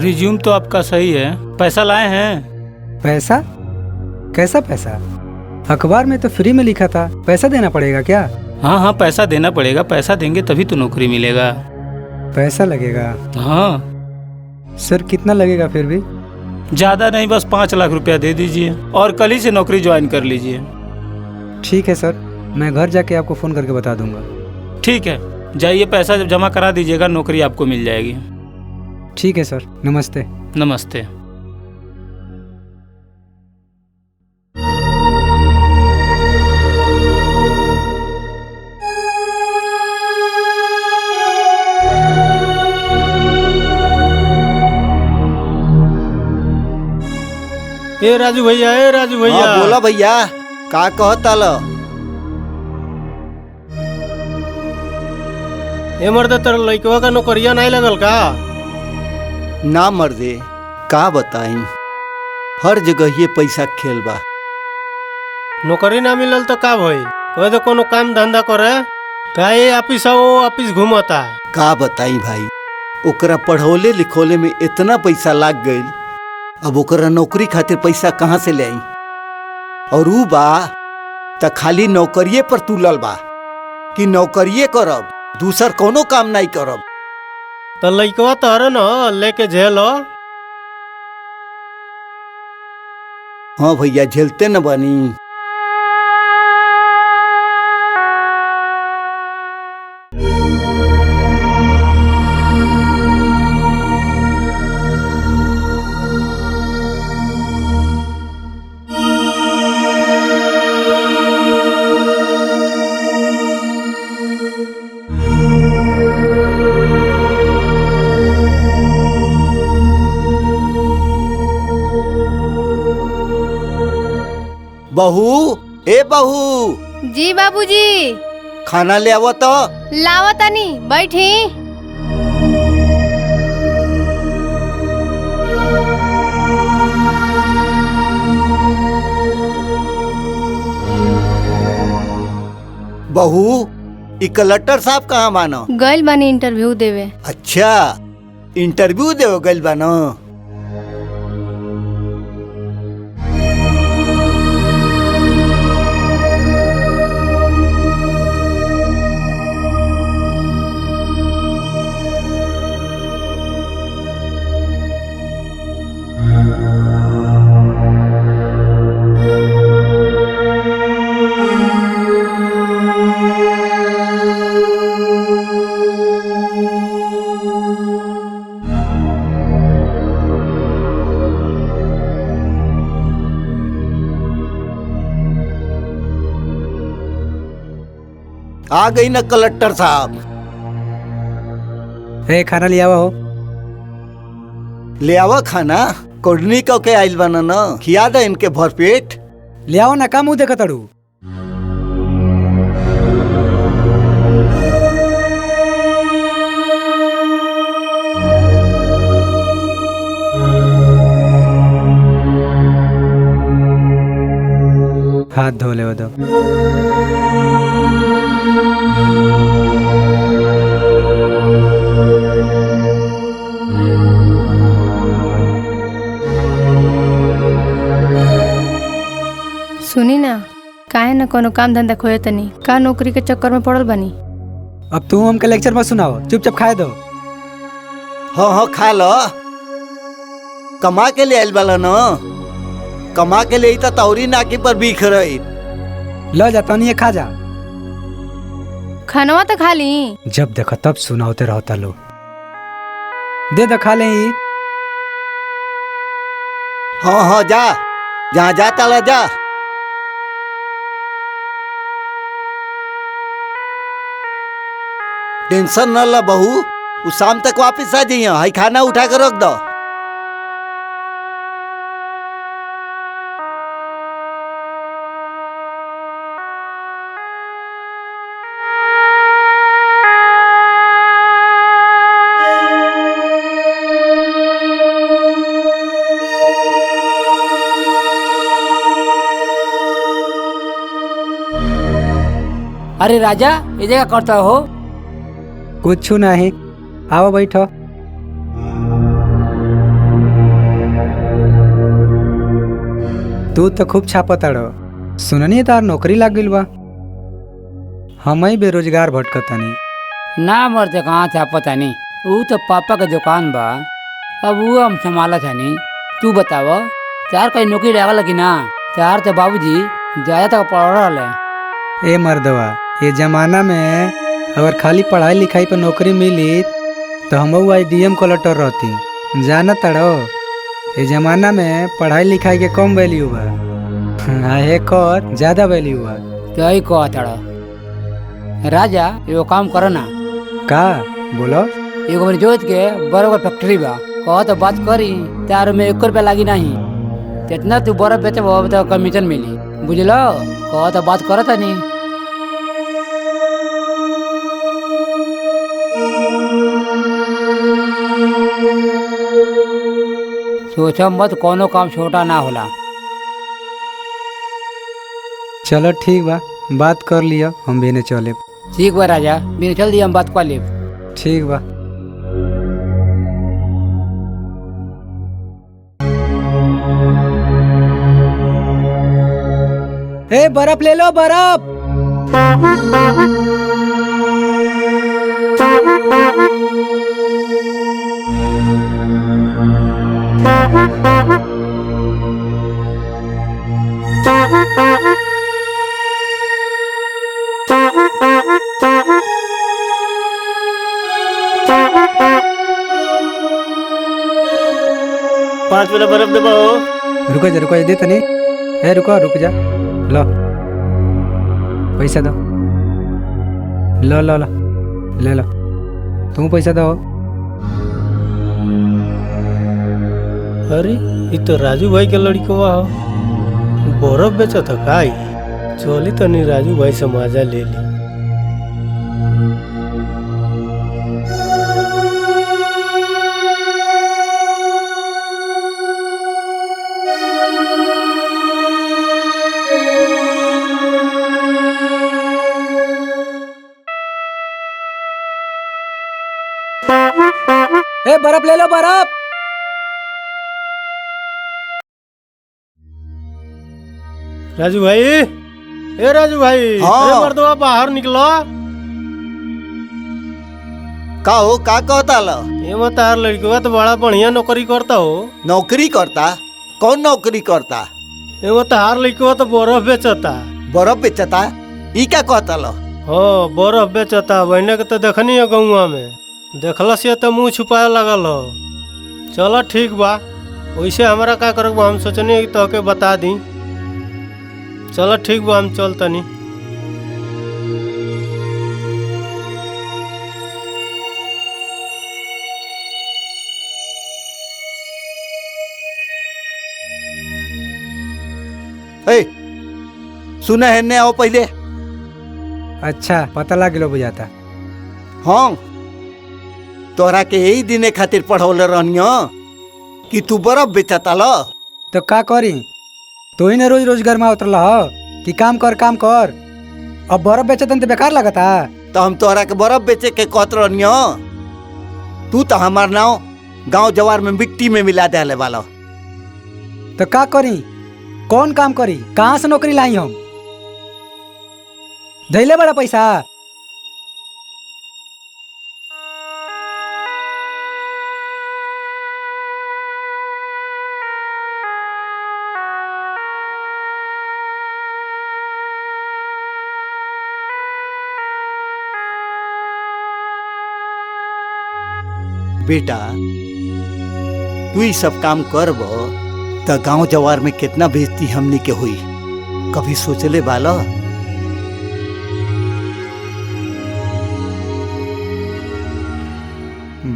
Resume तो आपका सही है। पैसा लाए हैं? पैसा? कैसा पैसा? अखबार में तो फ्री में लिखा था, पैसा देना पड़ेगा क्या? हाँ हाँ, पैसा देना पड़ेगा। पैसा देंगे तभी तो नौकरी मिलेगा। पैसा लगेगा? हाँ सर कितना लगेगा फिर भी? ज़्यादा नहीं, बस 5 लाख रुपया दे दीजिए और कल ही से नौकरी ज्वाइन कर लीजिए। ठीक है सर, मैं घर जाके आपको फ़ोन करके बता दूंगा। ठीक है, जाइए, पैसा जब जमा करा दीजिएगा, नौकरी आपको मिल जाएगी। ठीक है सर, नमस्ते। नमस्ते। ए राजू भैया, ए राजू भैया। हाँ बोला भैया, का कहता ल? ए मर्द, तेरा लइकवा का नौकरिया नहीं लगल का? ना मर्दे, का बताई, हर जगह ये पैसा खेल बा। नौकरी ना मिलल तो का भइल? कोई तो कोनो काम धंधा करे का? ये ऑफिस वो ऑफिस घूमता। का बताई भाई, ओकरा पढ़ौले लिखोले में इतना पैसा लाग गईल, अब ओकरा नौकरी खातिर पैसा कहाँ से ले आई? और ऊ बा त खाली नौकरिये पर तुलल बा कि नौकरिये करब, दूसर कोनो काम नहीं करब। तो लइकवा तोहरे न लेके झेलो। हाँ भैया, झेलते न बनी। बहू, ए बहू। जी बाबूजी। खाना ले आवो तो। लावतानी, बैठी। बहू, ई कलेक्टर साहब कहाँ बानो? गइल बानी इंटरव्यू देवे। अच्छा, इंटरव्यू देवे गइल बानो। आ गई ना कलेक्टर साहब। खाना ले आवा हो। ले आवा खाना, कोडनी कह के आइल बना न, खिया दे इनके भरपेट। ले आओ ना, का मुँह देखा तड़ू। हाथ धो ले दो। सुनी ना, काहे ना कोनो काम धंधा खोए तनी, का नौकरी के चक्कर में पड़ल बनी। अब तू हमके लेक्चर मत सुनाओ, चुपचाप खाए दो। हाँ हाँ, खा लो। कमा के ले आइल बाला न, कमा के ले तो तौरी नाकी पर बीख रही। लो जा, तनी खा जा। खानवा तो खा ली। जब देखो तब सुनाओते रहता लो। दे दो, खा ले। हाँ हाँ, जा, जहाँ जाता ला जा। टेंशन न ला बहू, वो शाम तक वापस आ जाइए। हाई खाना उठा कर रख दो। अरे राजा, ये जगह करता हो? कुछ नहीं, आओ बैठो। तू तो खूब छापताड़ो। सुननी तार नौकरी लाग गइल बा। हम ही बेरोजगार भटकतानी। ना मरते कहाँ था पता नहीं। वो तो पापा का दुकान बा, अब वो हम संभाला था नहीं। तू बताव, तार कहीं नौकरी लागल कि ना? तार तो बाबूजी ज्यादा तक पढ़ रहा है। ए मर्दवा, ये जमाना में अगर खाली पढ़ाई लिखाई पर नौकरी मिली तो हम आई डीएम कलेक्टर रहती। जाना तड़ो, ये जमाना में पढ़ाई लिखाई के कम वैल्यू बा, एक और ज्यादा वैल्यू बा। क्या ही कहा तड़ा राजा, एगो काम करो ना। का बोलो? एगो मेरी जोत के बर्फ का फैक्ट्री बा, कहो तो बात करी। तार में 1 रुपया लागी नहीं। जितना तू बर्फ बेचे वो तो कमीशन मिली, बुझलो? कहो तो बात करो तनी। सोचो मत, कोनो काम छोटा ना होला। चलो ठीक बा, बात कर लियो, हम भी ने चले। ठीक बा राजा, बिन चल दिया हम बात कर लेब। ठीक बा। ए बर्फ ले लो, बर्फ। पाँच वाला बर्फ दबा। रुको जा दे तनी। ए रुक जा। लो पैसा दो। लो लो लो ले लो। तुम पैसा दो। अरे ये तो राजू भाई के लड़कवा हो, बर्फ बेचा था काई। चली तो नहीं, राजू भाई से मजा ले ली। ए बर्फ ले लो, बर्फ। राजू भाई, ए राजू भाई, हाँ। अरे मर्दवा बाहर निकलो। का हो, का कहता लो? ये मत तार लड़कवा तो बड़ा बढ़िया नौकरी करता हो। नौकरी करता? कौन नौकरी करता? ये मत तार लड़कवा तो बर्फ बेचता। बर्फ बेचता? ई क्या कहता लो? हाँ, बर्फ बेचता। बहने के तो देखनी है गौवा में, देखला से तो मुंह छुपाए लगल हो। चलो ठीक बा, वैसे हमारा का करब हम सोचनी तो के बता दी। चलो ठीक बा, हम चल तनी। ए सुना है ने आओ पहले। अच्छा पता लग गलो बुझाता। हाँ, तोहरा के यही दिने खातिर पढ़ौले रहनियो कि तू बर्फ बेचता लो। तो का करी? तू ही ने रोज रोज घर में उतरल कि काम कर काम कर। अब बर्फ बेचतन तो बेकार लगता। तो हम तोहरा के बर्फ बेचे के कहत रहनियो। तू तो हमार नाव गांव जवार में मिट्टी में मिला दे वाला। तो का करी? कौन काम करी? कहाँ से नौकरी लाई हम? धैले बड़ा पैसा। बेटा तू ही सब काम करब तो गांव जवार में कितना बेइज्जती हमनी के हुई, कभी सोचले बाला?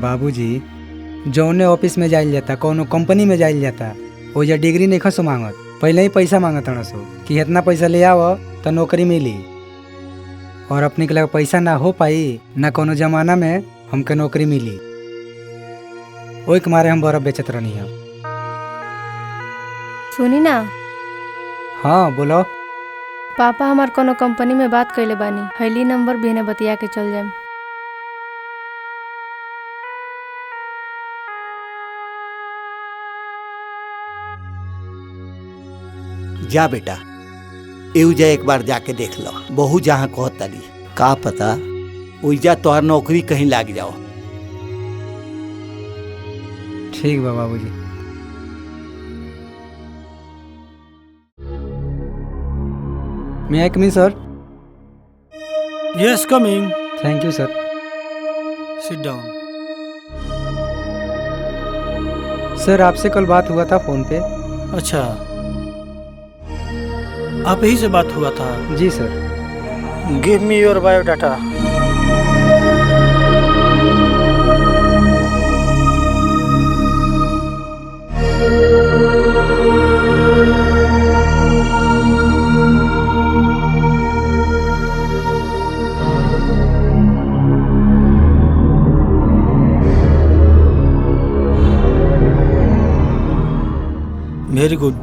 बाबूजी, जौने ऑफिस में जाइल जाता, कोनो कंपनी में जाइल जाता, वो जा डिग्री नहीं खसो मांगत, पहले ही पैसा मांगत सो कि इतना पैसा ले आओ तो नौकरी मिली। और अपने के लगे पैसा ना हो पाई ना कोनो जमाना में हमके नौकरी मिली। ओई के मारे हम बर्फ बेचत रहनी है। सुनी ना, हाँ बोलो। पापा हमार कोनो कंपनी में बात कइले बानी, हईली नंबर भी बतिया के चल जाए। जा बेटा, एवजा एक बार जाके देख लो। बहू जहाँ कहतली का पता ओइजा तोहर नौकरी कहीं लाग जाओ। ठीक बा बाबूजी। May I come in sir? Yes coming. Thank you sir. Sit down. Sir आपसे कल बात हुआ था फ़ोन पे। अच्छा, आप ही से बात हुआ था? जी sir. Give me your biodata. Very good.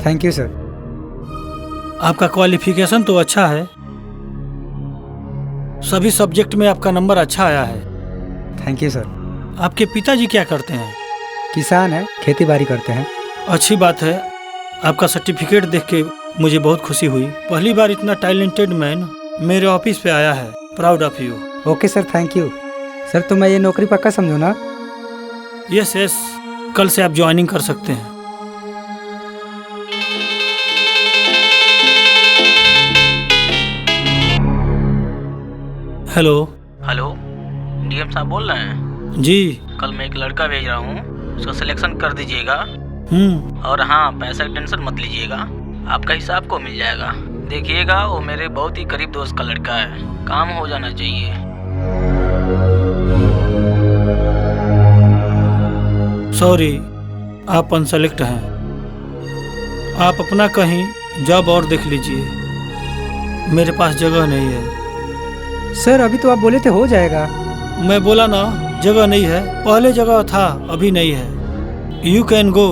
Thank you sir. आपका क्वालिफिकेशन तो अच्छा है, सभी सब्जेक्ट में आपका नंबर अच्छा आया है। थैंक यू सर। आपके पिताजी क्या करते हैं? किसान है, खेती बाड़ी करते हैं। अच्छी बात है। आपका सर्टिफिकेट देख के मुझे बहुत खुशी हुई। पहली बार इतना टैलेंटेड मैन मेरे ऑफिस पे आया है। Proud of you. Okay sir, thank you sir. तो मैं ये नौकरी पक्का समझूँ ना? यस यस, कल से आप ज्वाइनिंग कर सकते हैं। हेलो। हेलो, डीएम साहब बोल रहे हैं? जी। कल मैं एक लड़का भेज रहा हूँ, उसका सिलेक्शन कर दीजिएगा। और हाँ, पैसा की टेंशन मत लीजिएगा, आपका हिसाब को मिल जाएगा। देखिएगा, वो मेरे बहुत ही करीब दोस्त का लड़का है, काम हो जाना चाहिए। सॉरी, आप अनसेलेक्ट हैं। आप अपना कहीं जॉब और देख लीजिए, मेरे पास जगह नहीं है। सर अभी तो आप बोले थे हो जाएगा। मैं बोला ना, जगह नहीं है। पहले जगह था, अभी नहीं है। You can go.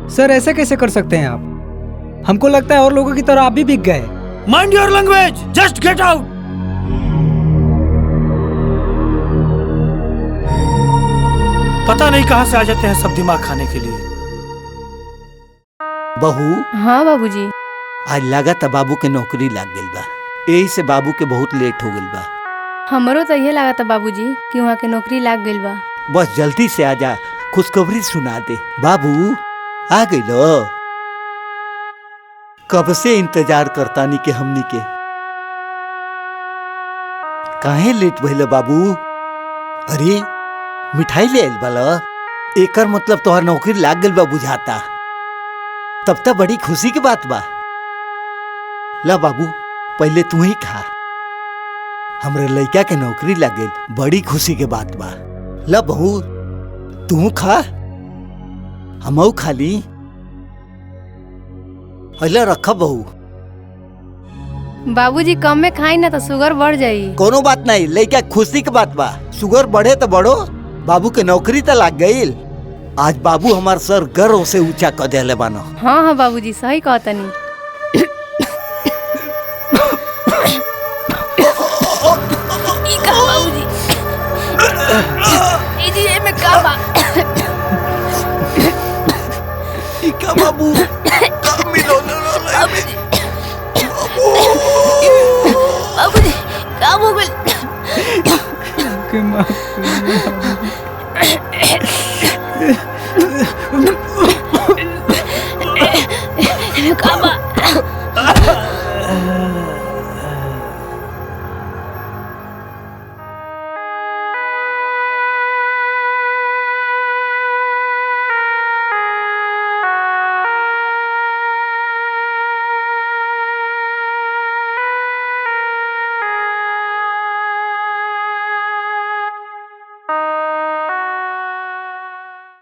सर ऐसे कैसे कर सकते हैं आप? हमको लगता है और लोगों की तरह आप भी बिक गए। Mind your language, just get out. पता नहीं कहां से आ जाते हैं सब दिमाग खाने के लिए। बहू, हाँ बाबूजी। आज लागत बाबू के नौकरी लाग गइल बा, यही से बाबू के बहुत लेट हो गइल बा। हमरो तो ये लगा था बाबूजी कि वहाँ के नौकरी लाग गइल बा। बस जल्दी से आजा, खुशखबरी सुना दे। बाबू आ गइलो, कब से इंतजार करता नी के हमनी के। काहे लेट भइल बाबू? अरे मिठाई ले आइल बाला, एकर मतलब तोहर नौकरी लाग गइल बा बुझाता। तब तक बड़ी खुशी की बात बा। ला बाबू, पहले तू ही खा। हमरे लड़का के नौकरी लग गई, बड़ी खुशी के बात बा। ला बहू, तू खा, हमऊ खा ली। अला रखा बहू। बाबूजी कम में खाई ना तो शुगर बढ़ जाई। कोनो बात नहीं, लड़का खुशी के बात बा। शुगर बढ़े तो बढ़ो, बाबू के नौकरी तो लग गई। आज बाबू हमार सर गर्व से ऊंचा कर देले बानो। हाँ हाँ बाबूजी, सही कहतनी। बाबू बाबूजी काम हो गइल।